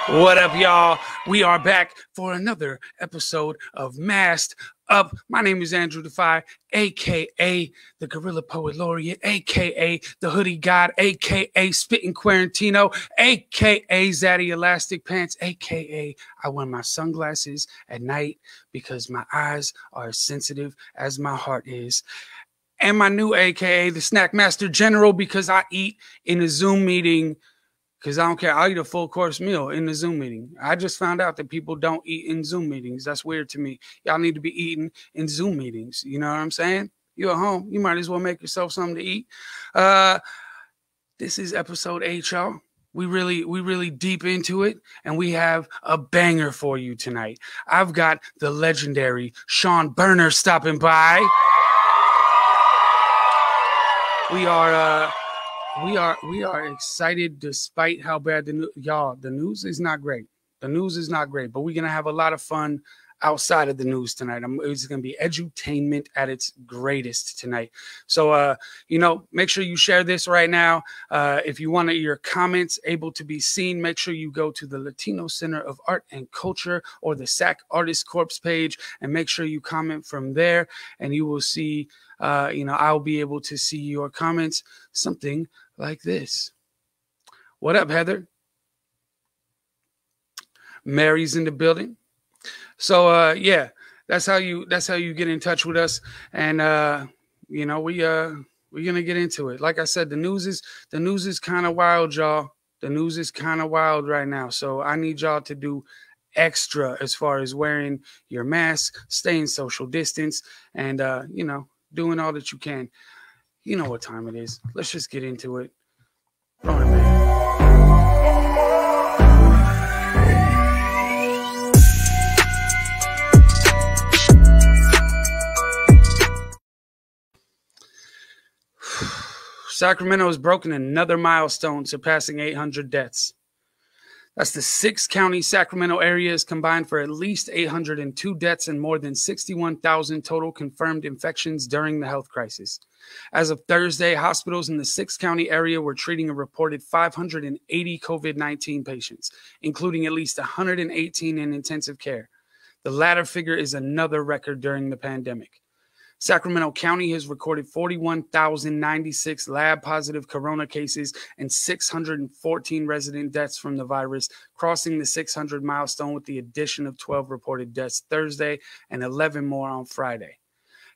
What up, y'all? We are back for another episode of Masked Up. My name is Andru Defeye, a.k.a. the Guerrilla Poet Laureate, a.k.a. the Hoodie God, a.k.a. Spittin' Quarantino, a.k.a. Zaddy Elastic Pants, a.k.a. I wear my sunglasses at night because my eyes are as sensitive as my heart is. And my new a.k.a. the Snack Master General because I eat in a Zoom meeting. Because I don't care. I'll eat a full course meal in the Zoom meeting. I just found out that people don't eat in Zoom meetings. That's weird to me. Y'all need to be eating in Zoom meetings. You know what I'm saying? You're at home. You might as well make yourself something to eat. This is episode 8, y'all. We really deep into it. And we have a banger for you tonight. I've got the legendary Shaun Burner stopping by. We are excited despite how bad the news is not great. The news is not great, but we're going to have a lot of fun outside of the news tonight. It's going to be edutainment at its greatest tonight. So, make sure you share this right now. If you want your comments able to be seen, make sure you go to the Latino Center of Art and Culture or the SAC Artist Corps page and make sure you comment from there and you will see, I'll be able to see your comments, something like this. What up, Heather? Mary's in the building. So that's how you get in touch with us. And we're gonna get into it. Like I said, the news is kind of wild, y'all. The news is kind of wild right now. So I need y'all to do extra as far as wearing your mask, staying social distance, and doing all that you can. You know what time it is. Let's just get into it. Rona, man. Sacramento has broken another milestone, surpassing 800 deaths. That's the 6-county Sacramento area is combined for at least 802 deaths and more than 61,000 total confirmed infections during the health crisis. As of Thursday, hospitals in the 6-county area were treating a reported 580 COVID-19 patients, including at least 118 in intensive care. The latter figure is another record during the pandemic. Sacramento County has recorded 41,096 lab-positive corona cases and 614 resident deaths from the virus, crossing the 600 milestone with the addition of 12 reported deaths Thursday and 11 more on Friday.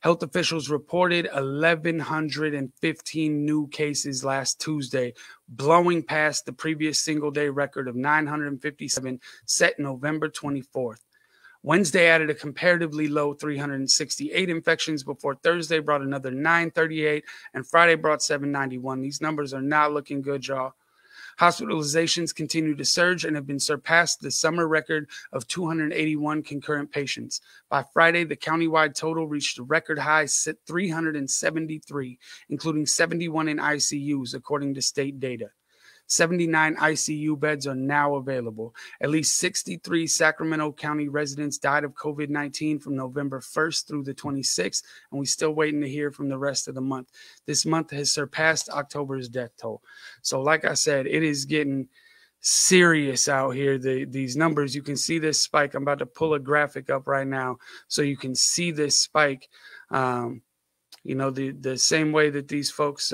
Health officials reported 1,115 new cases last Tuesday, blowing past the previous single-day record of 957 set November 24th. Wednesday added a comparatively low 368 infections before Thursday brought another 938 and Friday brought 791. These numbers are not looking good, y'all. Hospitalizations continue to surge and have been surpassed the summer record of 281 concurrent patients. By Friday, the countywide total reached a record high 373, including 71 in ICUs, according to state data. 79 ICU beds are now available. At least 63 Sacramento County residents died of COVID-19 from November 1st through the 26th, and we're still waiting to hear from the rest of the month. This month has surpassed October's death toll. So like I said, it is getting serious out here. These numbers, you can see this spike. I'm about to pull a graphic up right now so you can see this spike. The same way that these folks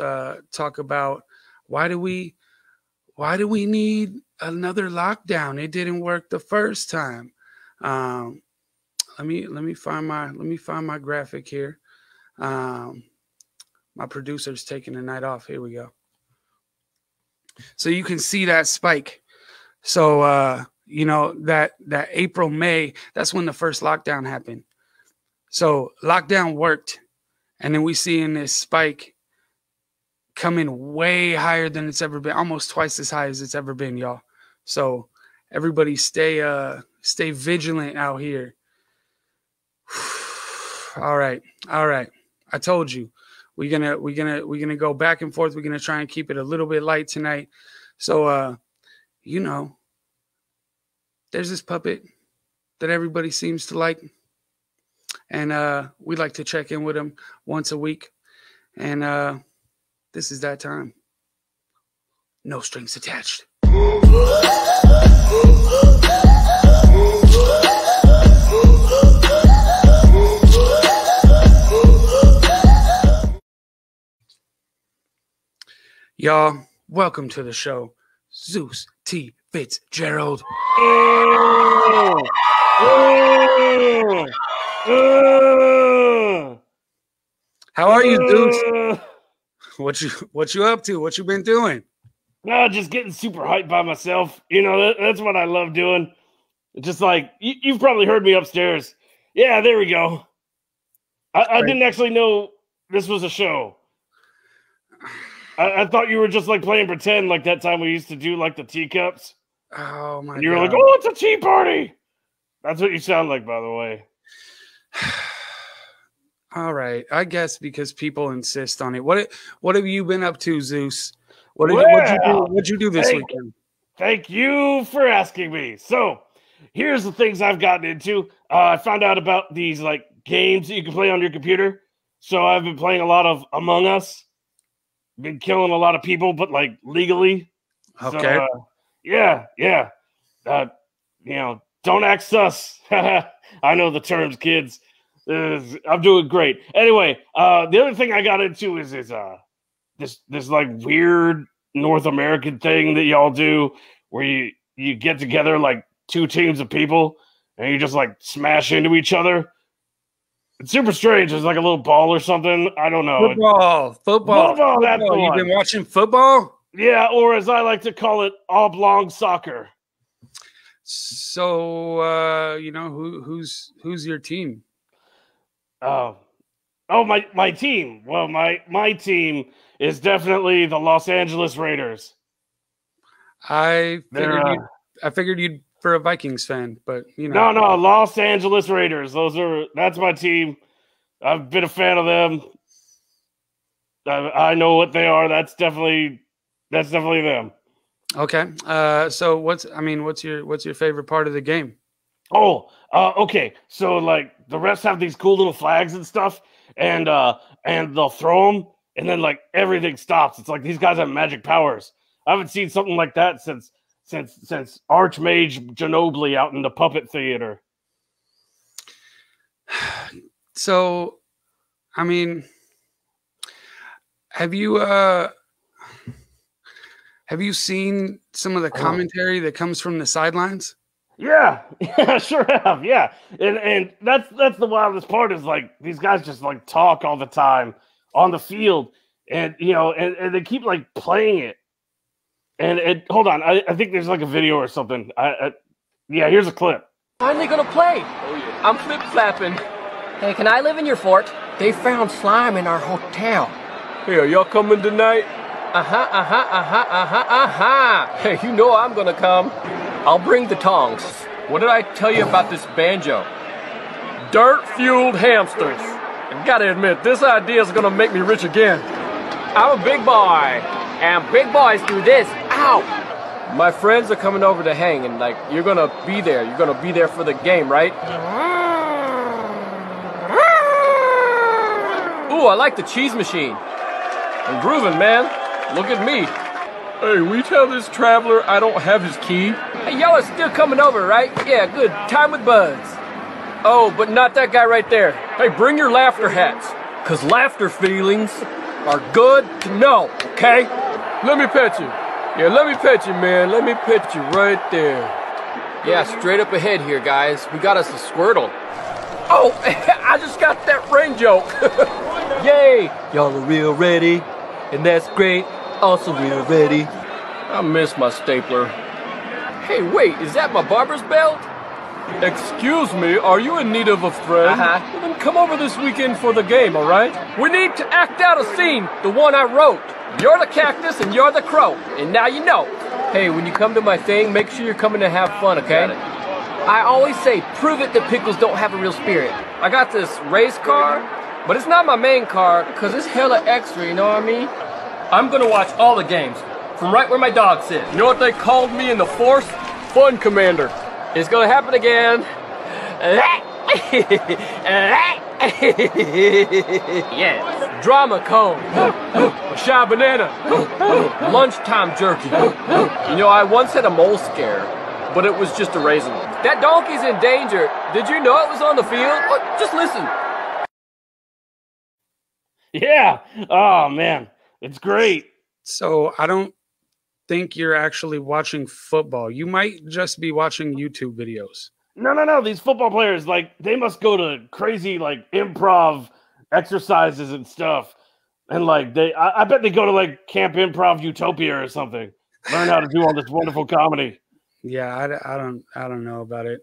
talk about why do we need another lockdown? It didn't work the first time. Let me find my graphic here. My producer's taking the night off. Here we go. So you can see that spike. So that April, May, that's when the first lockdown happened. So lockdown worked, and then we see in this spike coming way higher than it's ever been, almost twice as high as it's ever been, y'all. So everybody stay vigilant out here. All right. I told you we're gonna go back and forth. We're gonna try and keep it a little bit light tonight. So there's this puppet that everybody seems to like, and we like to check in with him once a week, and this is that time. No strings attached. Y'all, welcome to the show. Zeus T. FitzGerald. How are you, Zeus? What you up to? What you been doing? Just getting super hyped by myself. You know, that's what I love doing. It's just like, you've probably heard me upstairs. Yeah, there we go. I didn't actually know this was a show. I thought you were just like playing pretend like that time we used to do like the teacups. Oh my God. And you were like, oh, it's a tea party. That's what you sound like, by the way. All right. I guess because people insist on it. What have you been up to, Zeus? What'd you do this weekend? Thank you for asking me. So here's the things I've gotten into. I found out about these like games that you can play on your computer. So I've been playing a lot of Among Us. Been killing a lot of people, but like legally. Okay. So, yeah. You know, don't act sus. I know the terms, kids. I'm doing great. Anyway, the other thing I got into is this like weird North American thing that y'all do where you get together like two teams of people and you just like smash into each other. It's super strange. It's like a little ball or something. I don't know. Football. That's the one. You've been watching football? Yeah, or as I like to call it, oblong soccer. So, you know, who's your team? Oh, my team. Well, my team is definitely the Los Angeles Raiders. I figured you'd for a Vikings fan, but you know. No, Los Angeles Raiders. That's my team. I've been a fan of them. I know what they are. That's definitely them. Okay. So what's your favorite part of the game? Okay. So like the refs have these cool little flags and stuff, and they'll throw them, and then like everything stops. It's like these guys have magic powers. I haven't seen something like that since Archmage Ginobili out in the Puppet Theater. So, I mean, have you seen some of the commentary that comes from the sidelines? Yeah, I sure have. Yeah, and that's the wildest part is like these guys just like talk all the time on the field, and you know, and they keep like playing it. And hold on, I think there's like a video or something. Yeah, here's a clip. Finally gonna play. Oh, yeah. I'm flip-flapping. Hey, can I live in your fort? They found slime in our hotel. Hey, are y'all coming tonight? Hey, you know I'm gonna come. I'll bring the tongs. What did I tell you about this banjo? Dirt-fueled hamsters. I gotta admit, this idea is gonna make me rich again. I'm a big boy, and big boys do this. Ow! My friends are coming over to hang, and like, you're gonna be there. You're gonna be there for the game, right? Ooh, I like the cheese machine. I'm grooving, man. Look at me. Hey, we tell this traveler I don't have his key? Hey, y'all are still coming over, right? Yeah, good. Time with Buzz. Oh, but not that guy right there. Hey, bring your laughter hats. Cause laughter feelings are good to know, okay? Let me pet you. Yeah, let me pet you, man. Let me pet you right there. Yeah, straight up ahead here, guys. We got us a Squirtle. Oh, I just got that rain joke. Yay! Y'all are real ready. And that's great. Also real ready. I miss my stapler. Hey, wait, is that my barber's belt? Excuse me, are you in need of a friend? Uh-huh. Well, then come over this weekend for the game, all right? We need to act out a scene, the one I wrote. You're the cactus and you're the crow, and now you know. Hey, when you come to my thing, make sure you're coming to have fun, okay? I always say, prove it that pickles don't have a real spirit. I got this race car, but it's not my main car, because it's hella extra, you know what I mean? I'm gonna watch all the games, from right where my dog sits. You know what they called me in the Force? Fun Commander. It's gonna happen again. Yes. Drama cone. Shy banana. Lunchtime jerky. You know, I once had a mole scare, but it was just a raisin. That donkey's in danger. Did you know it was on the field? Just listen. Yeah. Oh, man. It's great. So I don't think you're actually watching football. You might just be watching YouTube videos. No. These football players, like, they must go to crazy, like, improv exercises and stuff. And, like, I bet they go to, like, Camp Improv Utopia or something. Learn how to do all this wonderful comedy. Yeah, I don't know about it.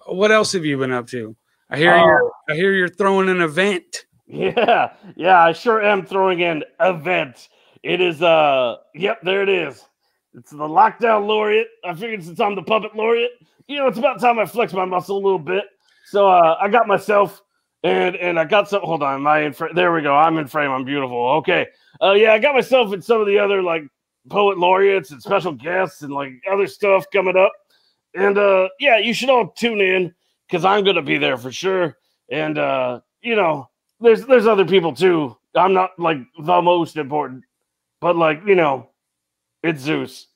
What else have you been up to? I hear you're throwing an event. Yeah, I sure am throwing an event. It is, yep, there it is. It's the Lockdown Laureate. I figured since I'm the Puppet Laureate, it's about time I flex my muscle a little bit. So I got myself, and I got some, hold on, am I in frame? There we go, I'm in frame, I'm beautiful. Okay, yeah, I got myself and some of the other, like, Poet Laureates and special guests and, like, other stuff coming up. And, yeah, you should all tune in, because I'm going to be there for sure. And, there's other people, too. I'm not, like, the most important. But, like, it's Zeus.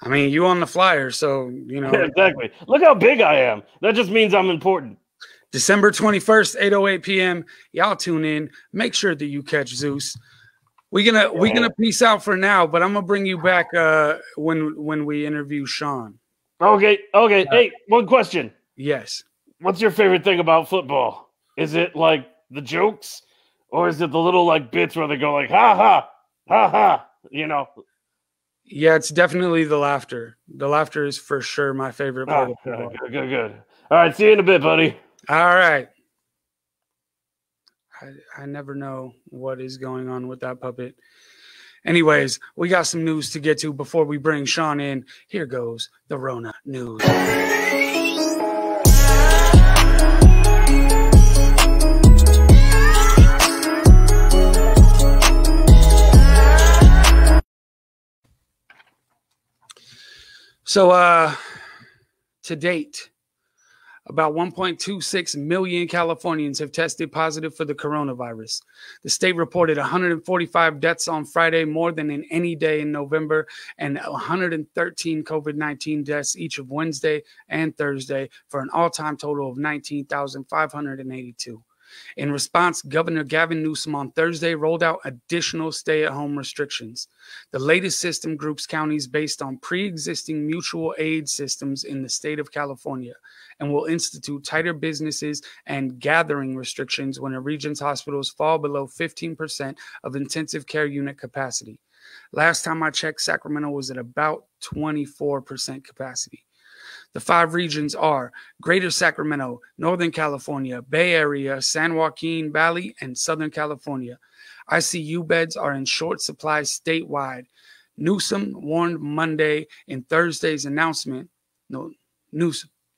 I mean, you on the flyer, so, Yeah, exactly. Look how big I am. That just means I'm important. December 21st, 8:08 p.m. Y'all tune in. Make sure that you catch Zeus. We're gonna peace out for now, but I'm gonna bring you back when we interview Shaun. Okay. Hey, one question. Yes. What's your favorite thing about football? Is it, like, the jokes, or is it the little, like, bits where they go like ha ha ha ha? Yeah, it's definitely the laughter. The laughter is for sure my favorite part of football. Good. All right, see you in a bit, buddy. All right. I never know what is going on with that puppet. Anyways, we got some news to get to before we bring Shaun in. Here goes the Rona news. So, to date, about 1.26 million Californians have tested positive for the coronavirus. The state reported 145 deaths on Friday, more than in any day in November, and 113 COVID-19 deaths each of Wednesday and Thursday, for an all-time total of 19,582. In response, Governor Gavin Newsom on Thursday rolled out additional stay-at-home restrictions. The latest system groups counties based on pre-existing mutual aid systems in the state of California and will institute tighter businesses and gathering restrictions when a region's hospitals fall below 15% of intensive care unit capacity. Last time I checked, Sacramento was at about 24% capacity. The 5 regions are Greater Sacramento, Northern California, Bay Area, San Joaquin Valley, and Southern California. ICU beds are in short supply statewide. Newsom warned Monday in Thursday's announcement.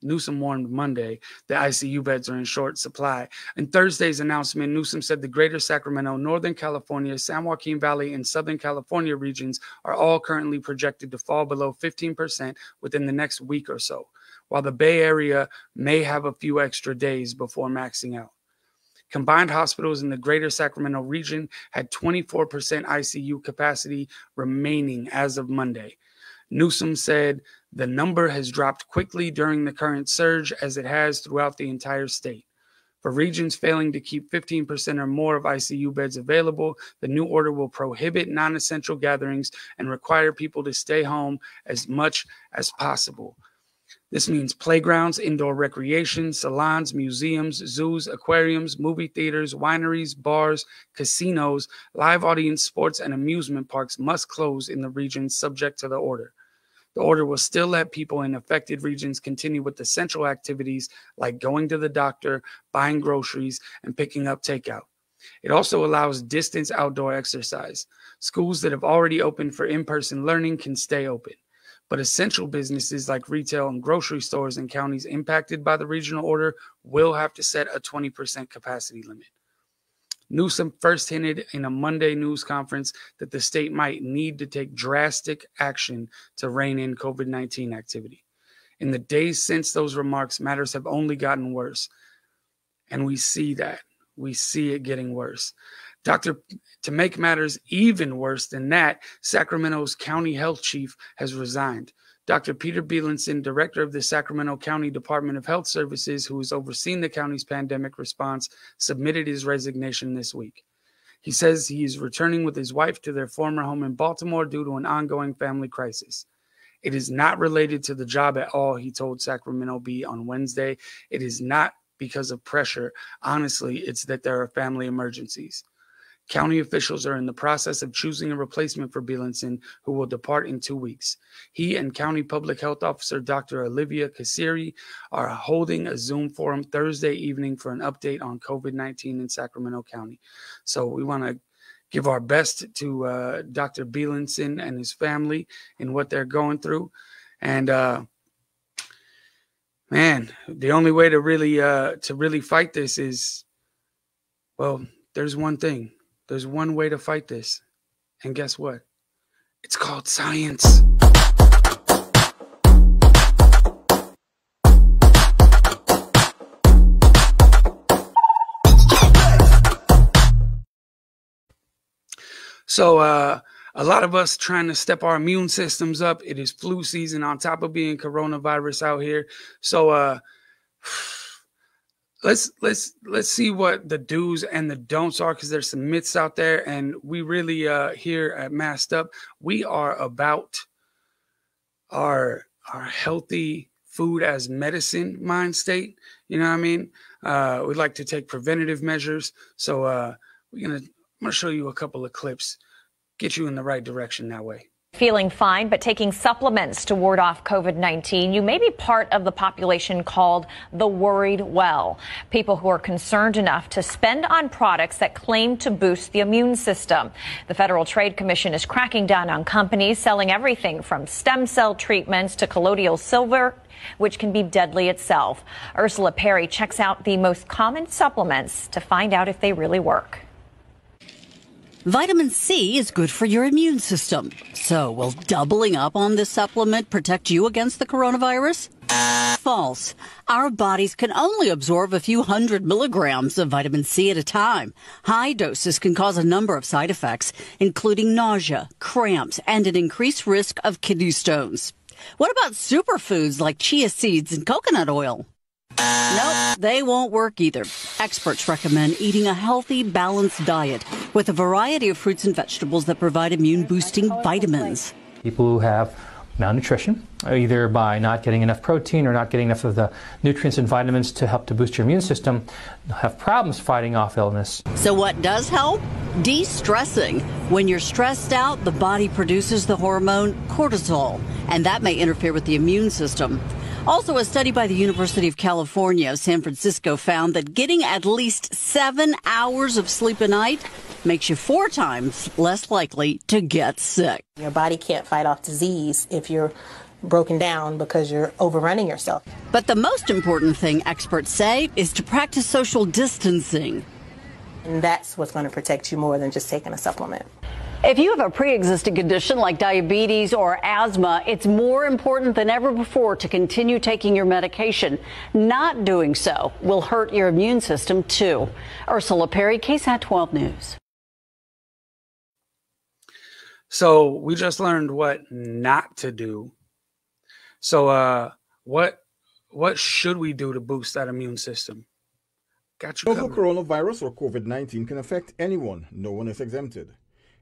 Newsom warned Monday that ICU beds are in short supply. In Thursday's announcement, Newsom said the Greater Sacramento, Northern California, San Joaquin Valley, and Southern California regions are all currently projected to fall below 15% within the next week or so, while the Bay Area may have a few extra days before maxing out. Combined hospitals in the Greater Sacramento region had 24% ICU capacity remaining as of Monday. Newsom said the number has dropped quickly during the current surge, as it has throughout the entire state. For regions failing to keep 15% or more of ICU beds available, the new order will prohibit non-essential gatherings and require people to stay home as much as possible. This means playgrounds, indoor recreation, salons, museums, zoos, aquariums, movie theaters, wineries, bars, casinos, live audience sports, and amusement parks must close in the regions subject to the order. The order will still let people in affected regions continue with essential activities like going to the doctor, buying groceries, and picking up takeout. It also allows distance outdoor exercise. Schools that have already opened for in-person learning can stay open. But essential businesses like retail and grocery stores in counties impacted by the regional order will have to set a 20% capacity limit. Newsom first hinted in a Monday news conference that the state might need to take drastic action to rein in COVID-19 activity. In the days since those remarks, matters have only gotten worse. And we see that. We see it getting worse. To make matters even worse than that, Sacramento's county health chief has resigned. Dr. Peter Bielenson, director of the Sacramento County Department of Health Services, who has overseen the county's pandemic response, submitted his resignation this week. He says he is returning with his wife to their former home in Baltimore due to an ongoing family crisis. It is not related to the job at all, he told Sacramento Bee on Wednesday. It is not because of pressure. Honestly, it's that there are family emergencies. County officials are in the process of choosing a replacement for Bielenson, who will depart in 2 weeks. He and County Public Health Officer Dr. Olivia Kassiri are holding a Zoom forum Thursday evening for an update on COVID-19 in Sacramento County. So we want to give our best to Dr. Bielenson and his family in what they're going through. And man, the only way to really fight this is, well, there's one thing. There's one way to fight this. And guess what? It's called science. So a lot of us trying to step our immune systems up. It is flu season on top of being coronavirus out here. So let's see what the do's and the don'ts are, because there's some myths out there, and we really here at Masked Up, we are about our healthy food as medicine mind state. You know what I mean? We like to take preventative measures. So I'm gonna show you a couple of clips, get you in the right direction that way. Feeling fine, but taking supplements to ward off COVID-19, you may be part of the population called the worried well. People who are concerned enough to spend on products that claim to boost the immune system. The Federal Trade Commission is cracking down on companies selling everything from stem cell treatments to colloidal silver, which can be deadly itself. Ursula Perry checks out the most common supplements to find out if they really work. Vitamin C is good for your immune system. So will doubling up on this supplement protect you against the coronavirus? False. Our bodies can only absorb a few hundred milligrams of vitamin C at a time. High doses can cause a number of side effects, including nausea, cramps, and an increased risk of kidney stones. What about superfoods like chia seeds and coconut oil? Nope, they won't work either. Experts recommend eating a healthy, balanced diet with a variety of fruits and vegetables that provide immune-boosting vitamins. People who have malnutrition, either by not getting enough protein or not getting enough of the nutrients and vitamins to help to boost your immune system, have problems fighting off illness. So what does help? De-stressing. When you're stressed out, the body produces the hormone cortisol, and that may interfere with the immune system. Also, a study by the University of California, San Francisco found that getting at least 7 hours of sleep a night makes you 4 times less likely to get sick. Your body can't fight off disease if you're broken down because you're overrunning yourself. But the most important thing, experts say, is to practice social distancing. And that's what's going to protect you more than just taking a supplement. If you have a pre-existing condition like diabetes or asthma, it's more important than ever before to continue taking your medication. Not doing so will hurt your immune system, too. Ursula Perry, KSAT 12 News. So we just learned what not to do. So what should we do to boost that immune system? Got you Novel covered. coronavirus or COVID-19 can affect anyone. No one is exempted.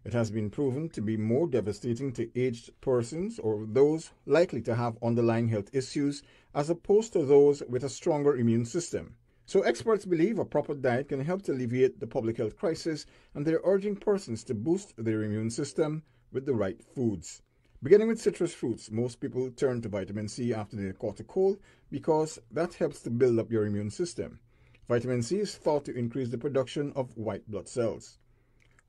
It has been proven to be more devastating to aged persons or those likely to have underlying health issues as opposed to those with a stronger immune system. So experts believe a proper diet can help to alleviate the public health crisis, and they're urging persons to boost their immune system with the right foods. Beginning with citrus fruits, most people turn to vitamin C after they caught a cold because that helps to build up your immune system. Vitamin C is thought to increase the production of white blood cells.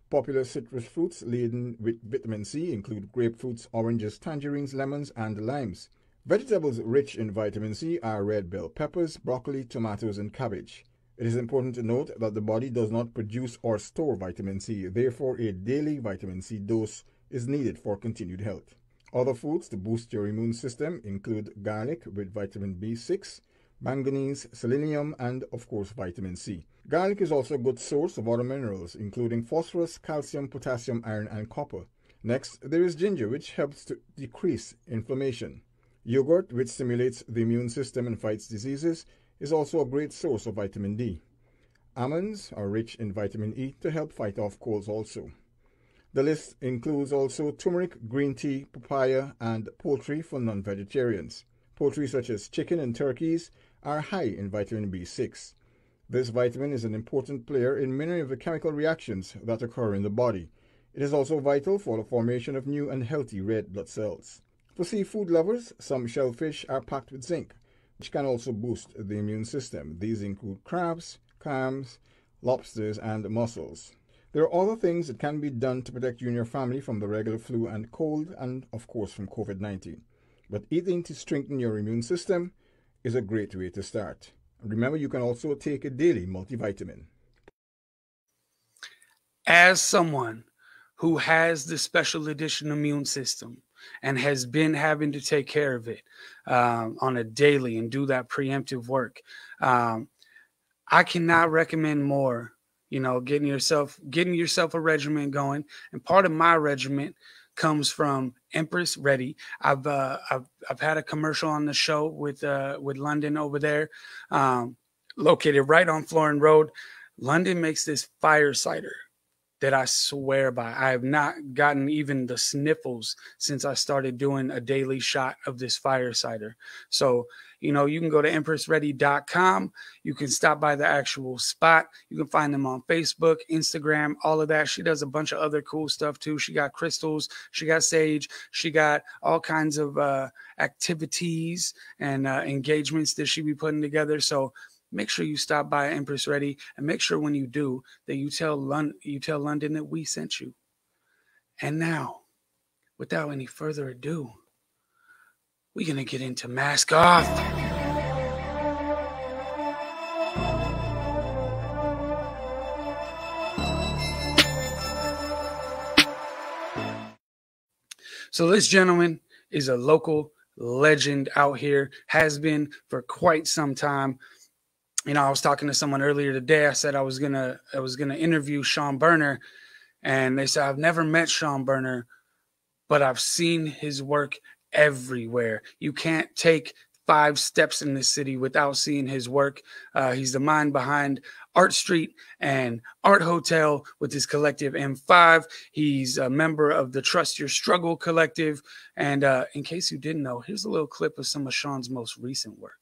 Popular citrus fruits laden with vitamin C include grapefruits, oranges, tangerines, lemons, and limes. Vegetables rich in vitamin C are red bell peppers, broccoli, tomatoes, and cabbage. It is important to note that the body does not produce or store vitamin C, therefore a daily vitamin C dose is needed for continued health. Other foods to boost your immune system include garlic with vitamin B6, manganese, selenium, and of course vitamin C. Garlic is also a good source of other minerals, including phosphorus, calcium, potassium, iron, and copper. Next, there is ginger, which helps to decrease inflammation. Yogurt, which stimulates the immune system and fights diseases, is also a great source of vitamin D. Almonds are rich in vitamin E to help fight off colds also. The list includes also turmeric, green tea, papaya, and poultry for non-vegetarians. Poultry such as chicken and turkeys are high in vitamin B6. This vitamin is an important player in many of the chemical reactions that occur in the body. It is also vital for the formation of new and healthy red blood cells. For seafood lovers, some shellfish are packed with zinc, which can also boost the immune system. These include crabs, clams, lobsters, and mussels. There are other things that can be done to protect you and your family from the regular flu and cold, and of course from COVID-19. But eating to strengthen your immune system is a great way to start. Remember, you can also take a daily multivitamin. As someone who has the special edition immune system and has been having to take care of it on a daily and do that preemptive work, I cannot recommend more. You know, getting yourself a regimen going. And part of my regimen comes from Empress Ready. I've had a commercial on the show with London over there, located right on Florin Road. London makes this fire cider that I swear by. I have not gotten even the sniffles since I started doing a daily shot of this fire cider. So, you know, you can go to empressready.com. You can stop by the actual spot. You can find them on Facebook, Instagram, all of that. She does a bunch of other cool stuff too. She got crystals. She got sage. She got all kinds of activities and engagements that she be putting together. So make sure you stop by Empress Ready, and make sure when you do that you tell London that we sent you. And now, without any further ado, we're going to get into Mask Off. So this gentleman is a local legend out here, has been for quite some time. You know, I was talking to someone earlier today. I said I was gonna interview Shaun Burner, and they said I've never met Shaun Burner, but I've seen his work everywhere. You can't take 5 steps in this city without seeing his work. He's the mind behind Art Street and Art Hotel with his collective M5. He's a member of the Trust Your Struggle collective. And in case you didn't know, here's a little clip of some of Shaun's most recent work.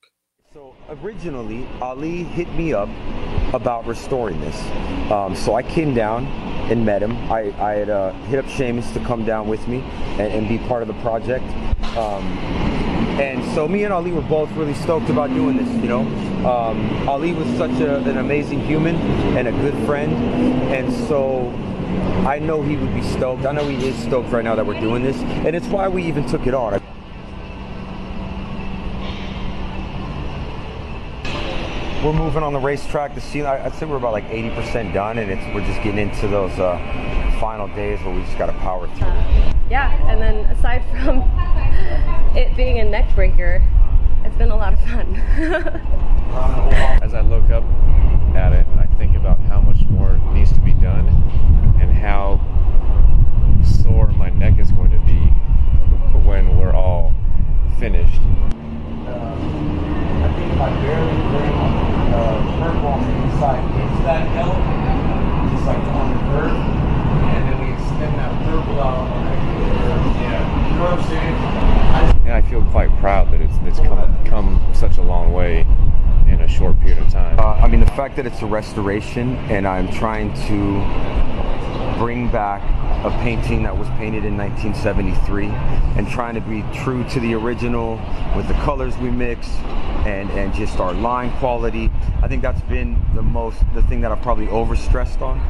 So originally, Ali hit me up about restoring this. So I came down and met him. I had hit up Seamus to come down with me and be part of the project. And so me and Ali were both really stoked about doing this, you know. Ali was such an amazing human and a good friend. And so I know he would be stoked. I know he is stoked right now that we're doing this. And it's why we even took it on. We're moving on the racetrack. The scene, I'd say we're about like 80% done, and we're just getting into those final days where we just got to power through. Yeah, and then aside from it being a neck breaker, it's been a lot of fun. As I look up at it, I think about how much more needs to be done and how sore my neck is going to be when we're all finished. I think if I barely bring curveball inside into that hill, just like on the curve, and then we extend that curveball out on that curve. Yeah, you know what I'm saying? And I feel quite proud that it's come such a long way in a short period of time. I mean, the fact that it's a restoration and I'm trying to bring back a painting that was painted in 1973 and trying to be true to the original with the colors we mix and just our line quality. I think that's been the thing that I've probably overstressed on.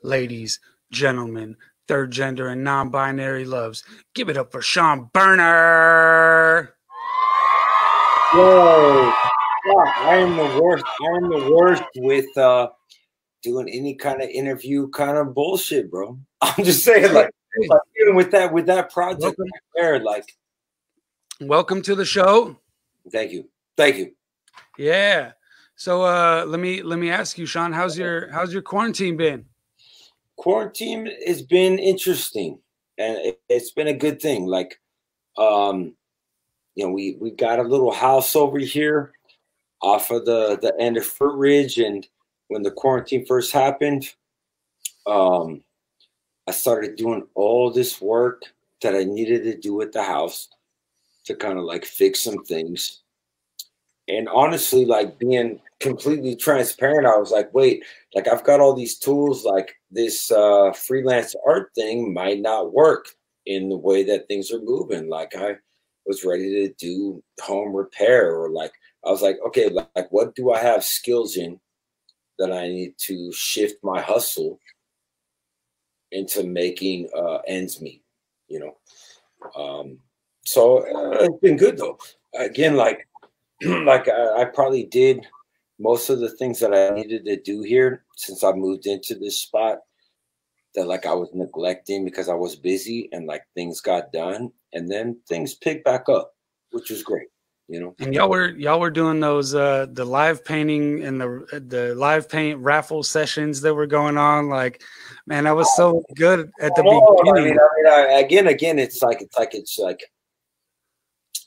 Ladies, gentlemen, third gender and non-binary loves, give it up for Shaun Burner. Whoa, I am the worst. I am the worst with doing any kind of interview kind of bullshit, bro. I'm just saying, like dealing with that project there, like. Welcome to the show. Thank you. Thank you. Yeah. So let me ask you, Shaun, how's your quarantine been? Quarantine has been interesting, and it's been a good thing. Like, you know, we got a little house over here off of the end of Fruit Ridge, and when the quarantine first happened, I started doing all this work that I needed to do at the house to kind of like fix some things. And honestly, like being completely transparent, I was like, wait, like I've got all these tools, like this freelance art thing might not work in the way that things are moving. Like I was ready to do home repair, or like I was like, okay, like what do I have skills in that I need to shift my hustle into making ends meet, you know? So it's been good though. Again, like I probably did most of the things that I needed to do here since I moved into this spot that like I was neglecting because I was busy, and like things got done and then things picked back up, which was great, you know. And y'all were doing those the live painting and the live paint raffle sessions that were going on. Like, man, that was so good at the beginning. Again, it's like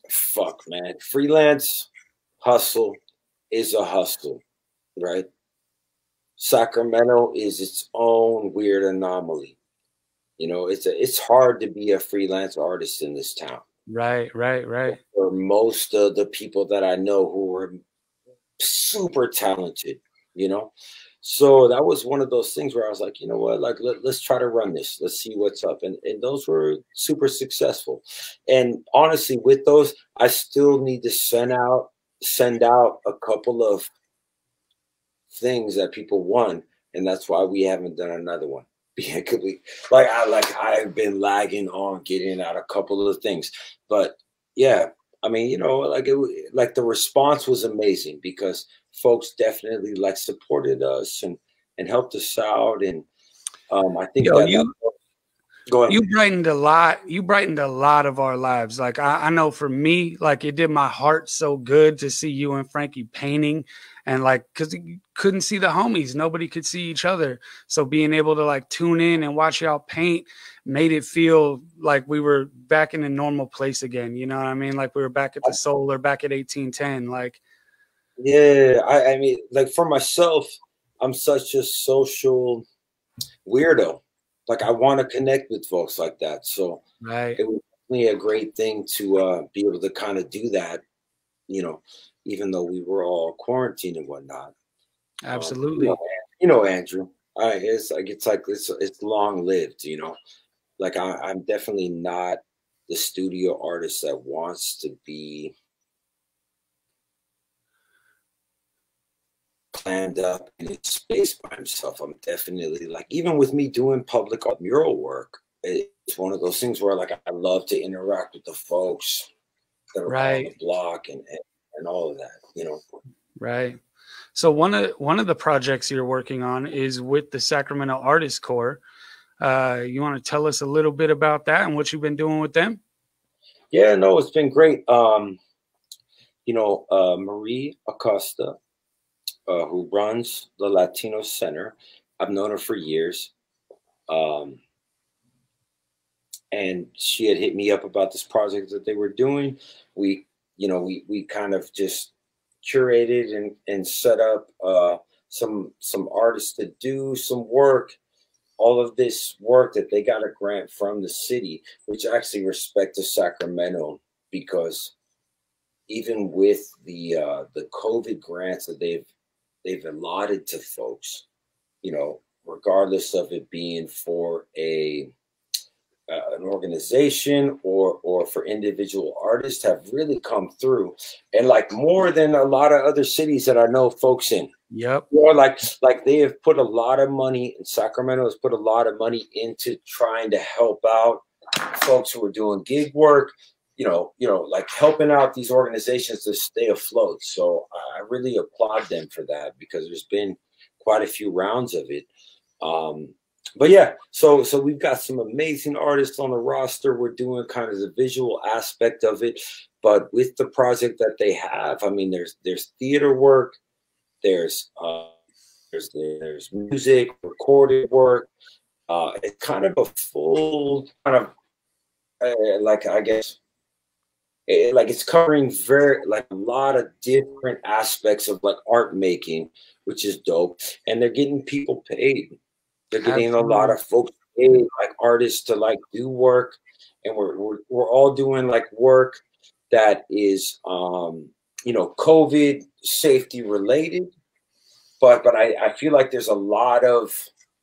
fuck, man. Freelance hustle is a hustle, right? Sacramento is its own weird anomaly. You know, it's hard to be a freelance artist in this town. Right. For most of the people that I know who are super talented, you know. So that was one of those things where I was like, you know what, like let's try to run this. Let's see what's up. And those were super successful. And honestly, with those, I still need to send out a couple of things that people won. And that's why we haven't done another one. Because I've been lagging on getting out a couple of things. But yeah, I mean, you know, like the response was amazing because folks definitely like supported us and helped us out. And I think you brightened a lot. You brightened a lot of our lives. Like I know for me, like it did my heart so good to see you and Frankie painting, and like because you couldn't see the homies, nobody could see each other. So being able to like tune in and watch y'all paint made it feel like we were back in a normal place again. You know what I mean? Like we were back at the Soul or back at 1810. Like, yeah, I mean, like for myself, I'm such a social weirdo. Like I want to connect with folks like that. So right. It was definitely a great thing to be able to kind of do that, you know, even though we were all quarantined and whatnot. Absolutely. You know, Andrew, it's long lived, you know, like I'm definitely not the studio artist that wants to be planned up in its space by himself. I'm definitely like, even with me doing public art mural work, it's one of those things where like I love to interact with the folks that are on the block and all of that, you know. Right. So one of the projects you're working on is with the Sacramento Artists Corps. You want to tell us a little bit about that and what you've been doing with them? Yeah, no, it's been great. You know, Marie Acosta, who runs the Latino Center. I've known her for years. And she had hit me up about this project that they were doing. We kind of just curated and set up some artists to do some work. All of this work that they got a grant from the city, which actually respect to Sacramento, because even with the COVID grants that they've allotted to folks, you know, regardless of it being for an organization or for individual artists, have really come through, and like more than a lot of other cities that I know folks in. Yep. Or like they have put a lot of money, and Sacramento has put a lot of money into trying to help out folks who are doing gig work, you know, like helping out these organizations to stay afloat. So I really applaud them for that, because there's been quite a few rounds of it. But yeah, so we've got some amazing artists on the roster. We're doing kind of the visual aspect of it, but with the project that they have, I mean, there's theater work, there's music, recorded work. It's kind of a full kind of like, I guess, like it's covering like a lot of different aspects of like art making, which is dope. And they're getting people paid. They're getting a lot of folks paid, like artists, to like do work, and we're all doing like work that is you know, COVID safety related, but I feel like there's a lot of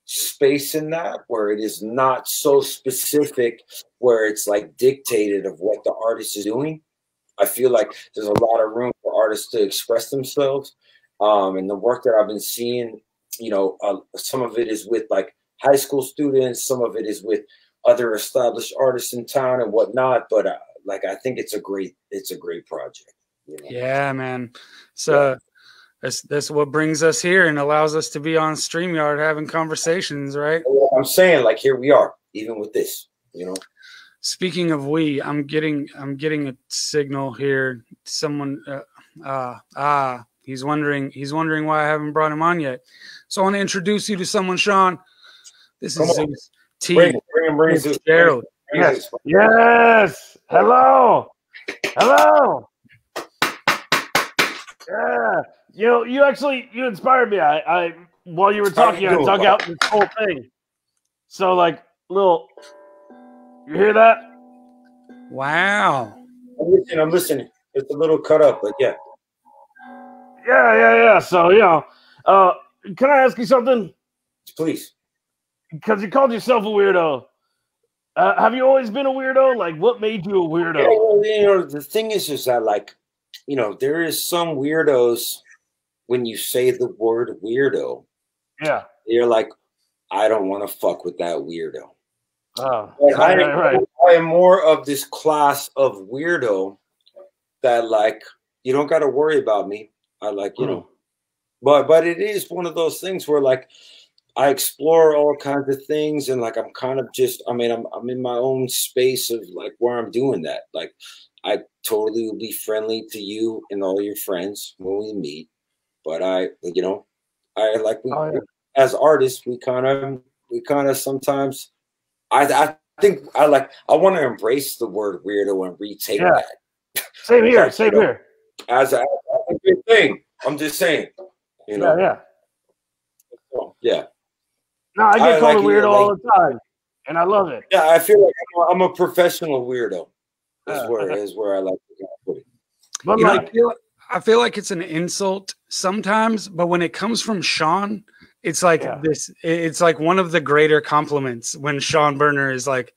space in that where it is not so specific, where it's like dictated of what the artist is doing. I feel like there's a lot of room for artists to express themselves. And the work that I've been seeing, you know, some of it is with like high school students, some of it is with other established artists in town and whatnot. But like, I think it's a great project. You know? Yeah, man. So that's what brings us here and allows us to be on StreamYard having conversations, right? I'm saying, like, here we are, even with this, you know. Speaking of I'm getting a signal here. Someone he's wondering why I haven't brought him on yet. So I want to introduce you to someone, Shaun. This is Zeus T. Bring him, Yes. Yes. Hello. Hello. Yeah. You inspired me. I while you were talking, I dug out this whole thing. So like you hear that? Wow. I'm listening. It's a little cut up, but yeah. Yeah. So, you know, can I ask you something? Please. Because you called yourself a weirdo. Have you always been a weirdo? Like, what made you a weirdo? Yeah, well, you know, the thing is that, like, you know, there is some weirdos, when you say the word weirdo, yeah, you're like, I don't want to fuck with that weirdo. Oh, right. I am more of this class of weirdo that, like, you don't got to worry about me. I like, you know, but it is one of those things where, like, I explore all kinds of things, and like I'm kind of just, I mean, I'm in my own space of like where I'm doing that. Like, I totally will be friendly to you and all your friends when we meet, but you know, as artists, we kind of sometimes, I think I want to embrace the word weirdo and retake that. Same here. Same here. As a good thing. I'm just saying, you know. Yeah. No, I get called a weirdo all the time, and I love it. Yeah, I feel like I'm a professional weirdo. Is where I like to put it. But like, I feel like it's an insult sometimes, but when it comes from Shaun, it's like this. It's like one of the greater compliments when Shaun Burner is like,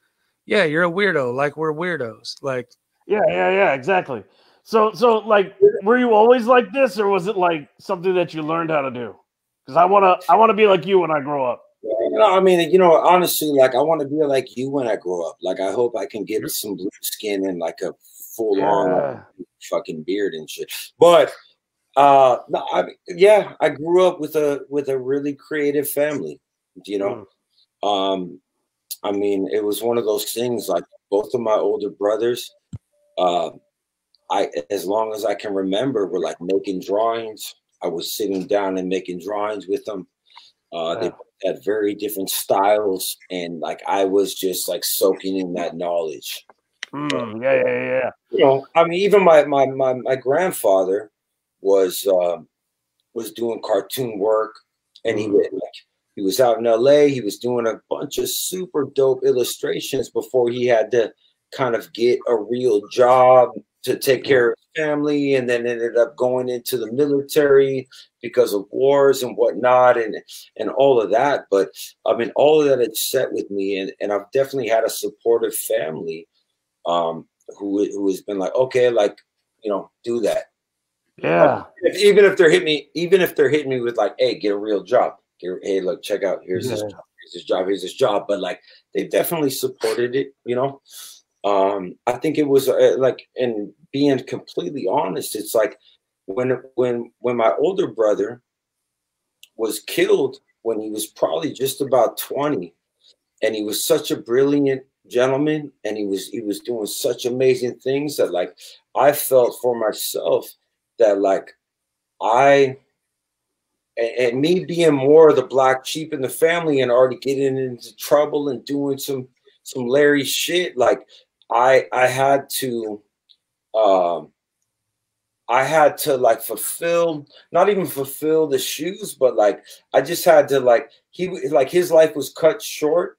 "Yeah, you're a weirdo. Like, we're weirdos." Like, yeah, exactly. So like, were you always like this, or was it like something that you learned how to do? Because I wanna be like you when I grow up. You know, I mean, you know, honestly, like, I want to be like you when I grow up. Like, I hope I can get some blue skin and like a full on fucking beard and shit. But no, I grew up with a really creative family. You know, I mean, it was one of those things. Like, both of my older brothers, as long as I can remember, were like making drawings. I was sitting down and making drawings with them. They had very different styles, and like I was just like soaking in that knowledge. Yeah. You know, I mean, even my grandfather was doing cartoon work, and he was out in LA. He was doing a bunch of super dope illustrations before he had to kind of get a real job to take care of his family, and then ended up going into the military because of wars and whatnot, and all of that. But I mean, all of that had set with me, and I've definitely had a supportive family who has been like, okay, like, you know, do that. Yeah. Even if they're hitting me with like, hey, get a real job. Hey, look, check out, here's this job, here's this job. But like, they definitely supported it, you know. I think it was like, and being completely honest, it's like when my older brother was killed when he was probably just about 20, and he was such a brilliant gentleman, and he was doing such amazing things that like I felt for myself that like I and me being more of the black sheep in the family and already getting into trouble and doing some Larry shit, like I had to like fulfill, not even fulfill the shoes, but like I just had to like his life was cut short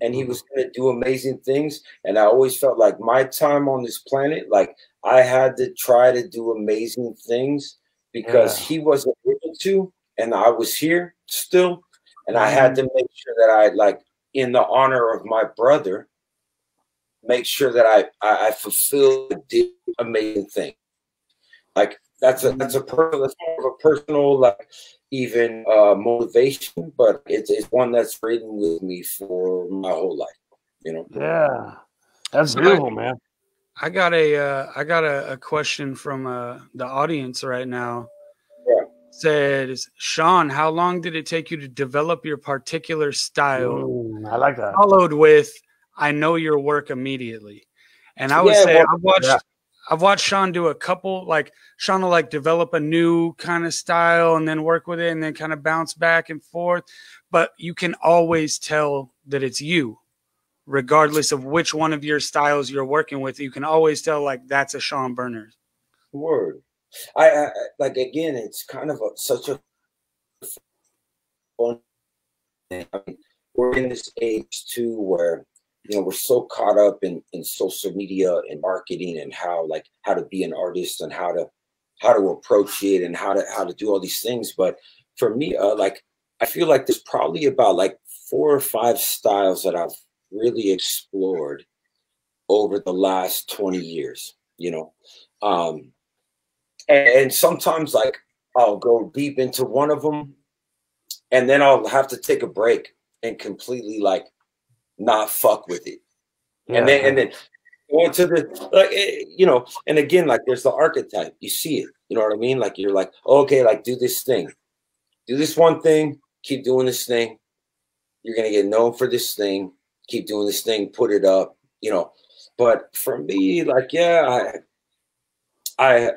and he was going to do amazing things. And I always felt like my time on this planet, like I had to try to do amazing things because he wasn't able to, and I was here still. And I had to make sure that I, like, in the honor of my brother, make sure that I fulfilled, did amazing things. Like that's more of a personal, like, even motivation, but it's one that's ridden with me for my whole life, you know. Yeah, that's beautiful, man. I got a question from the audience right now. Yeah. Says, Shaun, how long did it take you to develop your particular style? I like that. Followed with, I know your work immediately. And I would say I've watched Shaun do a couple, like Shaun will like develop a new kind of style and then work with it and then kind of bounce back and forth. But you can always tell that it's you, regardless of which one of your styles you're working with. You can always tell, like, that's a Shaun Burner. Word. I like, again, it's kind of such a fun thing. I mean, we're in this age too where, you know, we're so caught up in social media and marketing and how to be an artist and how to approach it and how to do all these things. But for me, like, I feel like there's probably about like 4 or 5 styles that I've really explored over the last 20 years, you know. And sometimes, like, I'll go deep into one of them and then I'll have to take a break and completely, like, not fuck with it. Yeah. And then go into the, like, you know, and again, like, there's the archetype. You see it, you know what I mean? Like, you're like, okay, like, do this thing, do this one thing, keep doing this thing. You're going to get known for this thing, keep doing this thing, put it up, you know. But for me, like, yeah, I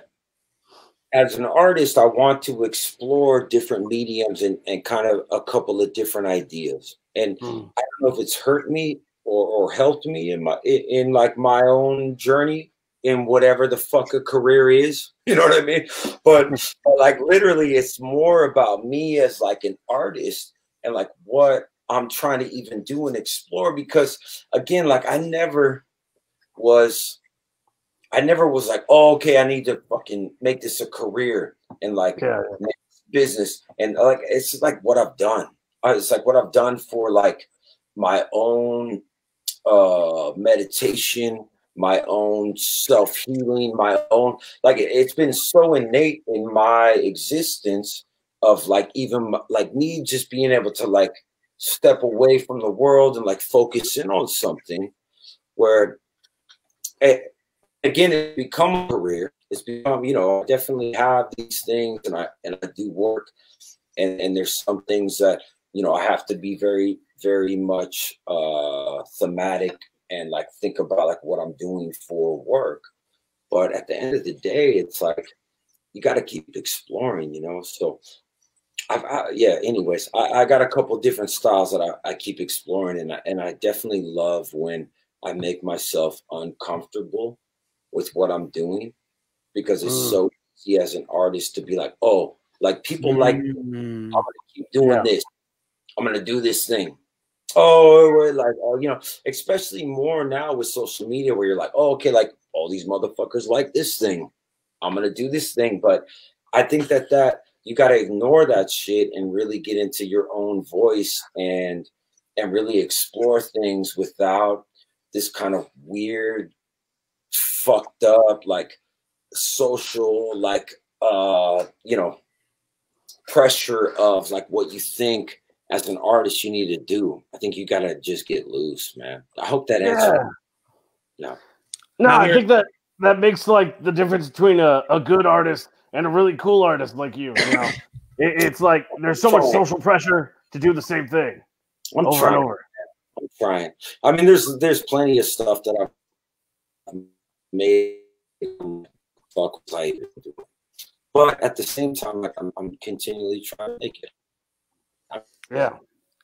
as an artist, I want to explore different mediums and kind of a couple of different ideas. And I don't know if it's hurt me or helped me in like my own journey in whatever the fuck a career is. You know what I mean? But like, literally, it's more about me as like an artist and like what I'm trying to even do and explore. Because again, like, I never was like, oh, okay, I need to fucking make this a career and like make business. And like, it's like what I've done. It's like what I've done for like my own meditation, my own self-healing, my own, like, it's been so innate in my existence of like, even like me just being able to like step away from the world and like focus in on something where again, it's become a career. It's become, you know, I definitely have these things and I do work and there's some things that, you know, I have to be very, very much thematic and like think about like what I'm doing for work. But at the end of the day, it's like, you got to keep exploring, you know? So yeah, anyways, I got a couple different styles that I keep exploring and I definitely love when I make myself uncomfortable with what I'm doing, because it's so easy as an artist to be like, oh, like, people like, I'm gonna keep doing this, I'm gonna do this thing. Oh, we're like, oh, you know, especially more now with social media where you're like, oh, okay, like, all these motherfuckers like this thing, I'm gonna do this thing. But I think that you got to ignore that shit and really get into your own voice and really explore things without this kind of weird, fucked up, like, social, like, you know, pressure of like what you think as an artist you need to do. I think you got to just get loose, man. I hope that answers. No, I think that makes like the difference between a good artist and a really cool artist like you. You know, it's like there's so much social pressure to do the same thing over and over. I'm trying. I mean, there's plenty of stuff that I've made. Fuck, but at the same time, like I'm continually trying to make it. Yeah.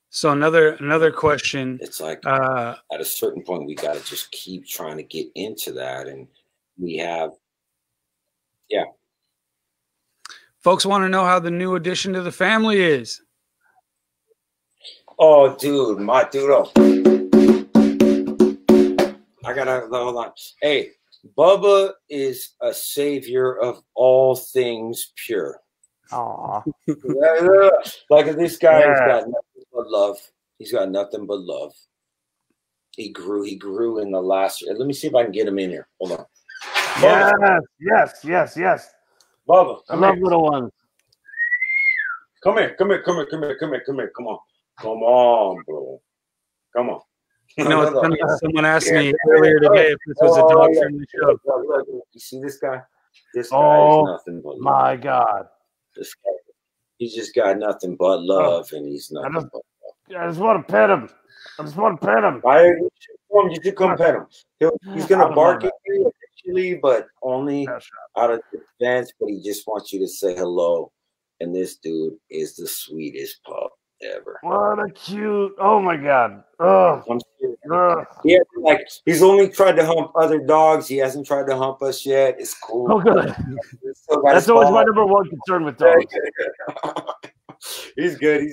So another question. It's like at a certain point, we got to just keep trying to get into that, and we have, yeah. Folks want to know how the new addition to the family is. Oh, dude, my dude. Oh. I gotta hold on. Hey, Bubba is a savior of all things pure. Aw. Like this guy has got nothing but love. He's got nothing but love. He grew in the last year. Let me see if I can get him in here. Hold on. Yes. Bubba, I love little ones. Come here. Come on. Come on, bro. Come on. You know, it's funny. Someone asked me earlier today if this was a dog from the show. You see this guy? This guy is nothing but love. My God. This guy, he's just got nothing but love, and he's nothing but love. I just want to pet him. You should come pet him. He's gonna bark at you eventually, but only out of defense. But he just wants you to say hello. And this dude is the sweetest pup ever. What a cute! Oh my God! Oh, yeah, like he's only tried to hump other dogs. He hasn't tried to hump us yet. It's cool. Oh, good. That's always my number one concern with dogs. He's good.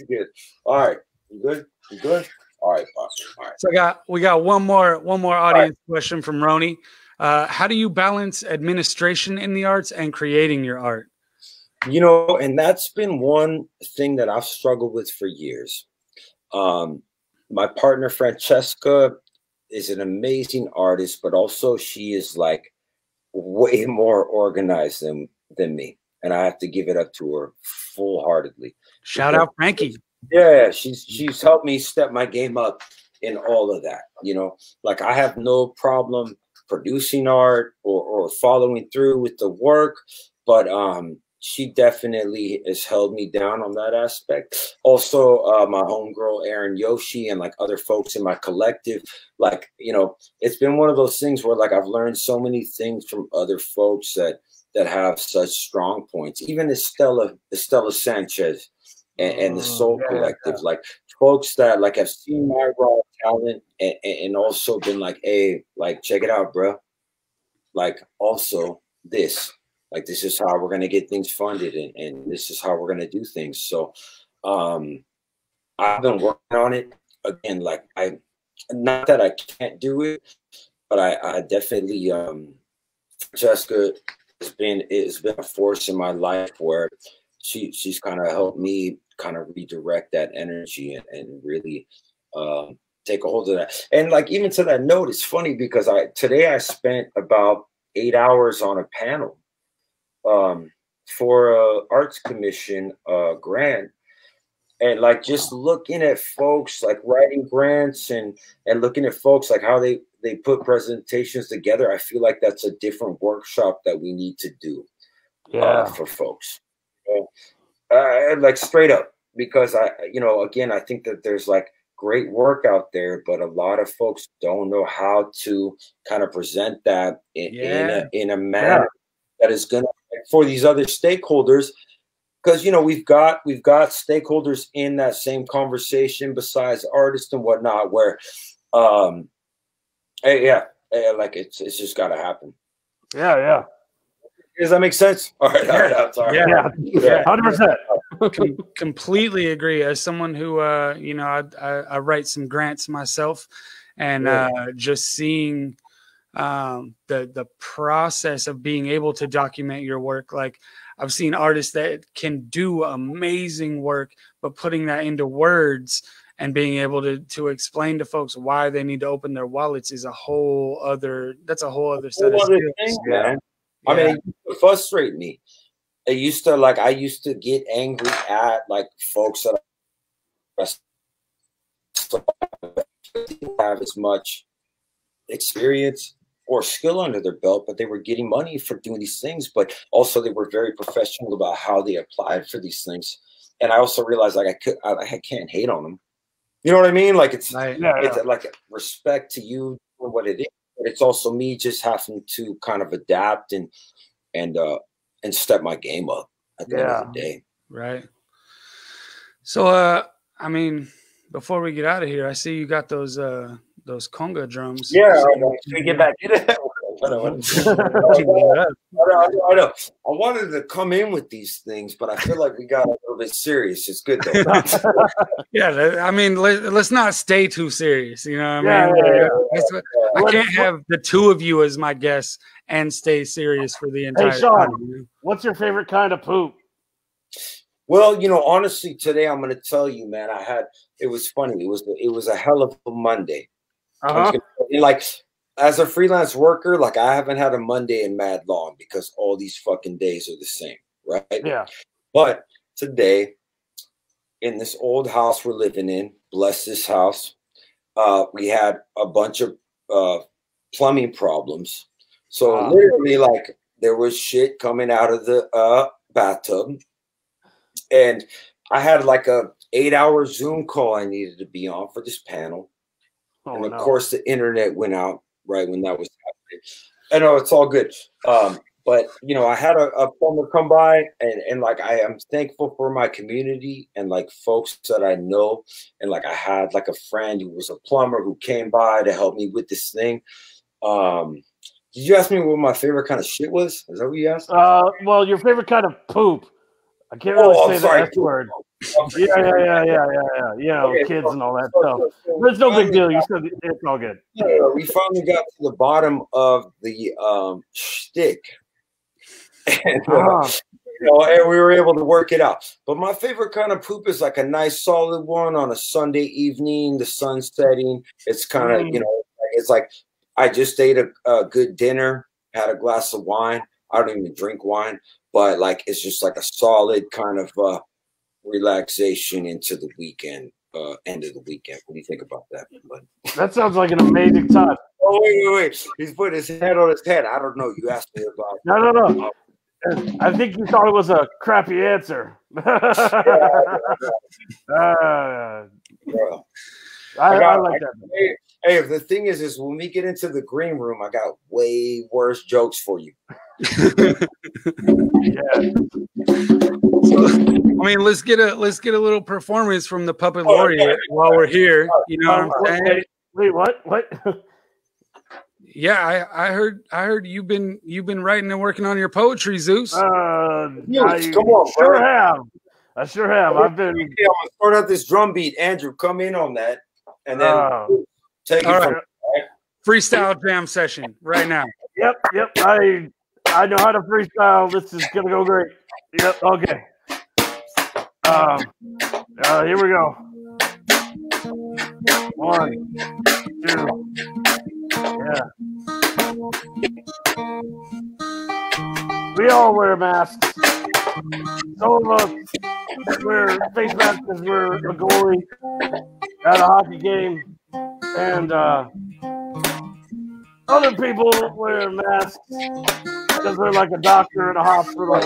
All right, you good? You good? All right, Bob. All right. So we got one more audience question from Roni. How do you balance administration in the arts and creating your art? You know, and that's been one thing that I've struggled with for years. My partner, Francesca, is an amazing artist, but also she is like way more organized than me. And I have to give it up to her full-heartedly. Shout out Frankie. Yeah, she's helped me step my game up in all of that. You know, like I have no problem producing art or following through with the work, but she definitely has held me down on that aspect. Also, my homegirl, Erin Yoshi, and like other folks in my collective, like, you know, it's been one of those things where like I've learned so many things from other folks that have such strong points. Even Estella Sanchez and the Soul Collective, like folks that like have seen my raw talent and also been like, hey, like, check it out, bro. Like also this. Like, this is how we're going to get things funded, and this is how we're going to do things. So I've been working on it. Again, like, not that I can't do it, but I definitely, Francesca has been a force in my life where she's kind of helped me kind of redirect that energy and really take a hold of that. And, like, even to that note, it's funny because today I spent about 8 hours on a panel for a arts commission grant, and like just looking at folks like writing grants and looking at folks like how they put presentations together. I feel like that's a different workshop that we need to do for folks, like straight up, because again, I think that there's like great work out there, but a lot of folks don't know how to kind of present that in a manner that is going to, for these other stakeholders, because we've got stakeholders in that same conversation besides artists and whatnot, where like it's just got to happen. Yeah. Does that make sense? All right. Sorry. Yeah, 100%. Completely agree. As someone who I write some grants myself, and just seeing the process of being able to document your work. Like, I've seen artists that can do amazing work, but putting that into words and being able to explain to folks why they need to open their wallets is a whole other set of skills. Thing, man. I mean, it used to frustrate me. I used to get angry at like folks that have as much experience or skill under their belt, but they were getting money for doing these things, but also they were very professional about how they applied for these things. And I also realized like I can't hate on them. You know what I mean? Like it's like a respect to you for what it is, but it's also me just having to kind of adapt and and step my game up at the end of the day. Right. So, I mean, before we get out of here, I see you got those conga drums. Yeah, so we get back in it. I know. I wanted to come in with these things, but I feel like we got a little bit serious. It's good though. Yeah, I mean, let's not stay too serious. You know what I mean? I can't have the two of you as my guests and stay serious for the entire Shaun, time. What's your favorite kind of poop? Well, honestly, today I'm going to tell you, man. It was funny. It was a hell of a Monday. Like, as a freelance worker, like I haven't had a Monday in mad long because all these fucking days are the same, right? Yeah. But today, in this old house we're living in, bless this house, we had a bunch of plumbing problems. So literally, like, there was shit coming out of the bathtub. And I had like a 8-hour Zoom call I needed to be on for this panel. And of course the internet went out right when that was happening. I know it's all good. But I had a plumber come by and like I am thankful for my community and like folks that I know. And like I had like a friend who was a plumber who came by to help me with this thing. Did you ask me what my favorite kind of shit was? Is that what you asked? Well, your favorite kind of poop. I can't really say the S word. Yeah. Okay, kids and all that stuff. But it's no big deal. You said it's all good. We finally got to the bottom of the shtick. And, and we were able to work it out. But my favorite kind of poop is like a nice solid one on a Sunday evening, the sun setting. It's kind of, it's like I just ate a good dinner, had a glass of wine. I don't even drink wine, but like it's just like a solid kind of relaxation into the weekend, end of the weekend. What do you think about that, bud? That sounds like an amazing time. Oh, wait. He's putting his head on his head. I don't know. You asked me about No. I think you thought it was a crappy answer. I like that. Hey, the thing is when we get into the green room, I got way worse jokes for you. So, I mean, let's get a little performance from the Puppet Laureate while we're here. You know what I'm saying? Wait, what? Yeah, I heard you've been writing and working on your poetry, Zeus. Come on, I sure have. I've been. I'm gonna start out this drum beat. Andrew, come in on that, and then take it from freestyle jam session right now. Yep. I know how to freestyle. This is gonna go great. Yep. Okay. Here we go. 1, 2. Yeah. We all wear masks. Some of us wear face masks because we're a goalie at a hockey game. And other people wear masks because they're like a doctor in a hospital.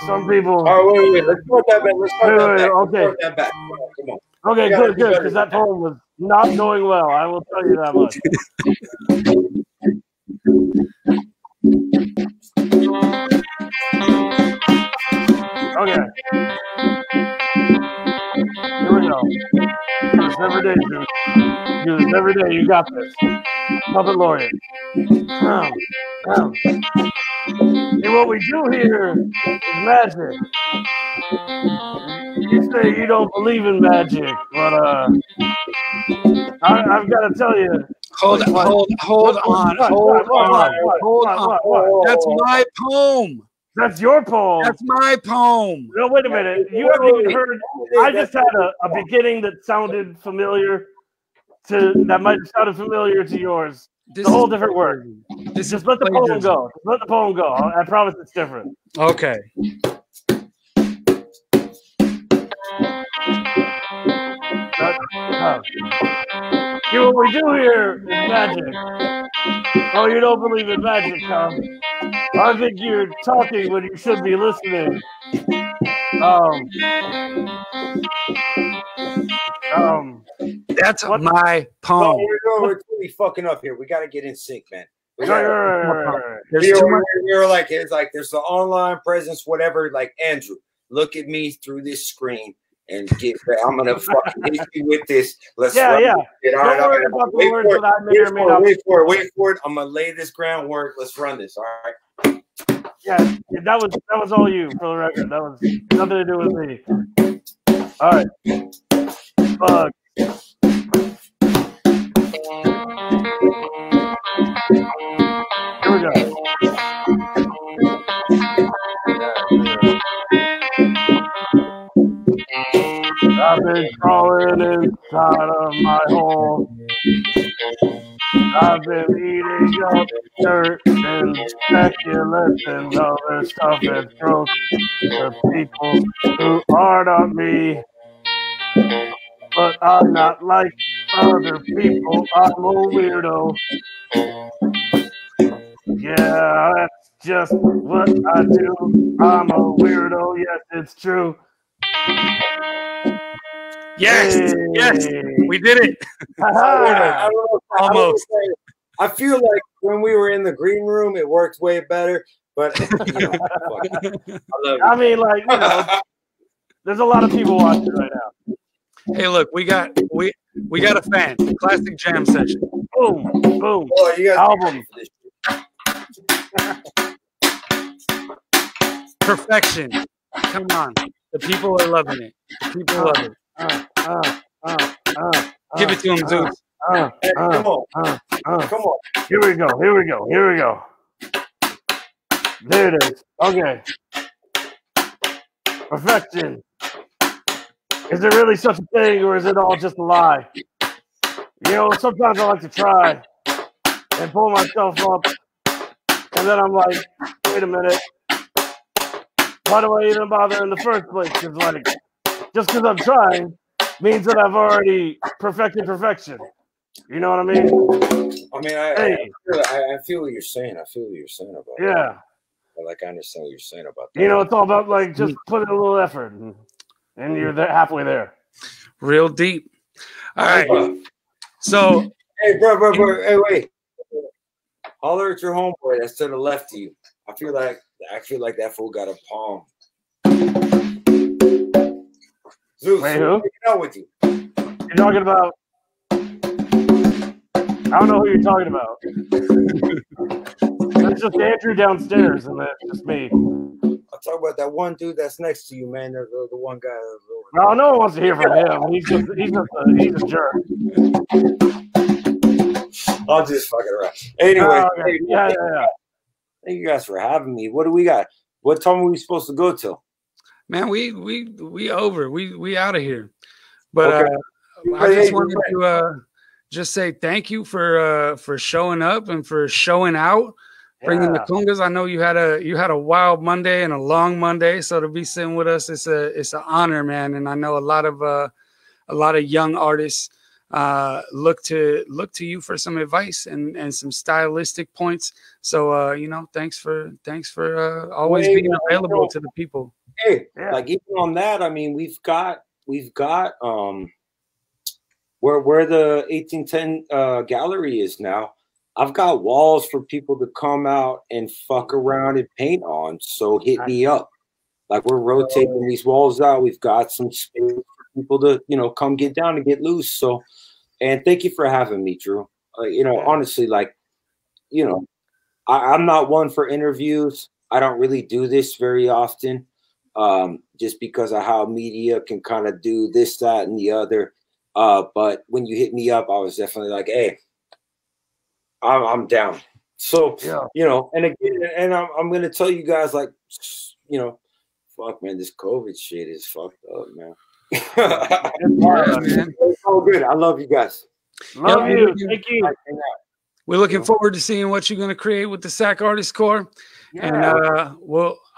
Some people. Oh, wait. Let's put that back. Okay. That back. Come on. Okay, good, because that poem was not going well. I will tell you that much. Okay. Here we go. Do this every day, dude. Do this every day. You got this. Puppet Laureate. See, what we do here is magic. You say you don't believe in magic, but I've got to tell you. Hold on. That's my poem. That's your poem. That's my poem. No, wait a minute. You haven't even heard. I just had a beginning that sounded familiar that might have sounded familiar to yours. It's a whole different word. Just let the poem go. Just let the poem go. I promise it's different. Okay. See, what we do here is magic. Oh, you don't believe in magic, huh? I think you're talking when you should be listening. That's my poem. We're really fucking up here. We got to get in sync, man. There's we too much. were like, it's like there's the online presence, whatever. Like, Andrew, look at me through this screen and get. I'm gonna fucking hit you with this. Let's run it. All right, worry about the words that I may or may not. Wait for it. I'm gonna lay this groundwork. Let's run this. All right. Yeah, that was all you, for the record. That was nothing to do with me. All right. Bug. Here we go. I've been crawling inside of my hole. I've been eating up dirt and speculates and other stuff that's gross for people who are not me. But I'm not like other people. I'm a weirdo. Yeah, that's just what I do. I'm a weirdo. Yes, it's true. Yes, yes, we did it. Almost. I feel like when we were in the green room, it worked way better. But I love I mean, like, you know, there's a lot of people watching right now. Hey, look, we got a fan. Classic jam session. Boom, boom. Oh, you guys album. Perfection. Come on. The people are loving it. People love it. Give it to them, Zeus. Come on. Here we go. There it is. Okay. Perfection. Is there really such a thing, or is it all just a lie? You know, sometimes I like to try and pull myself up, and then I'm like, wait a minute. Why do I even bother in the first place? Because, like, just because I'm trying means that I've already perfected perfection. You know what I mean? I mean, I feel what you're saying. I feel what you're saying about yeah. that. But, like, I understand what you're saying about that. You know, it's all about, like, just put in a little effort, and you're there, halfway there. Real deep. All right. So, hey, bro. Hey, wait. Holler at your homeboy that's to the left of you. I feel like that fool got a palm. Zeus, wait, who? Out with you. You're talking about? I don't know who you're talking about. That's just Andrew downstairs, and that's just me. I'll talk about that one dude that's next to you, man. The one guy. No, no one wants to hear from him. He's a jerk. I'm just fucking around. Anyway, okay. Yeah. Thank you guys for having me. What do we got? What time are we supposed to go till? Man, we over. We out of here. But okay. I just wanted to just say thank you for showing up and for showing out, bringing the Kungas. I know you had a wild Monday and a long Monday, so to be sitting with us, it's an honor, man. And I know a lot of young artists look to you for some advice and some stylistic points. So thanks for always being available to the people. Hey, like even on that, I mean, we've got where the 1810 gallery is now. I've got walls for people to come out and fuck around and paint on. So hit me up. Like we're rotating these walls out. We've got some space for people to come get down and get loose. So, and thank you for having me, Drew. Honestly, like, I'm not one for interviews. I don't really do this very often. Just because of how media can kind of do this, that, and the other. But when you hit me up, I was definitely like, hey, I'm down. So, and again, and I'm going to tell you guys, like, fuck, man, this COVID shit is fucked up, man. It's all good. I love you guys. Love you. Thank you. We're looking forward to seeing what you're going to create with the SAC Artist Corps. Yeah. And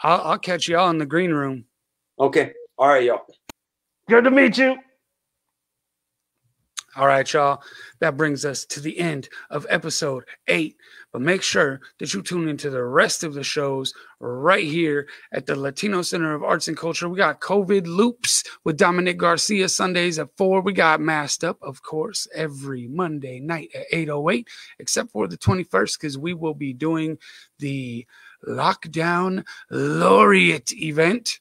I'll catch y'all in the green room. Okay. All right, y'all. Good to meet you. All right, y'all. That brings us to the end of episode 8. But make sure that you tune into the rest of the shows right here at the Latino Center of Arts and Culture. We got COVID Loops with Dominic Garcia Sundays at 4. We got Masked Up, of course, every Monday night at 8:08, except for the 21st, because we will be doing the Lockdown Laureate event.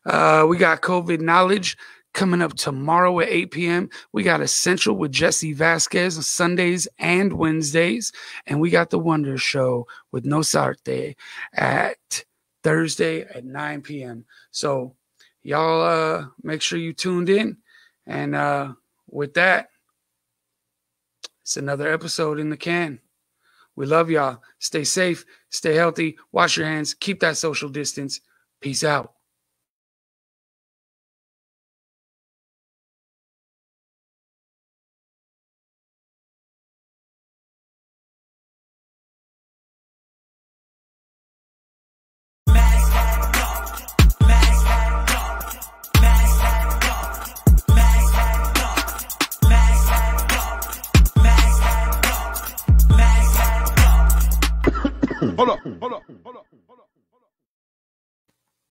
We got COVID Knowledge coming up tomorrow at 8 p.m. We got Essential with Jesse Vasquez on Sundays and Wednesdays. And we got The Wonder Show with No Sarte at Thursday at 9 p.m. So y'all make sure you tuned in. And with that, it's another episode in the can. We love y'all. Stay safe, stay healthy, wash your hands, keep that social distance. Peace out. Hold up, hold up.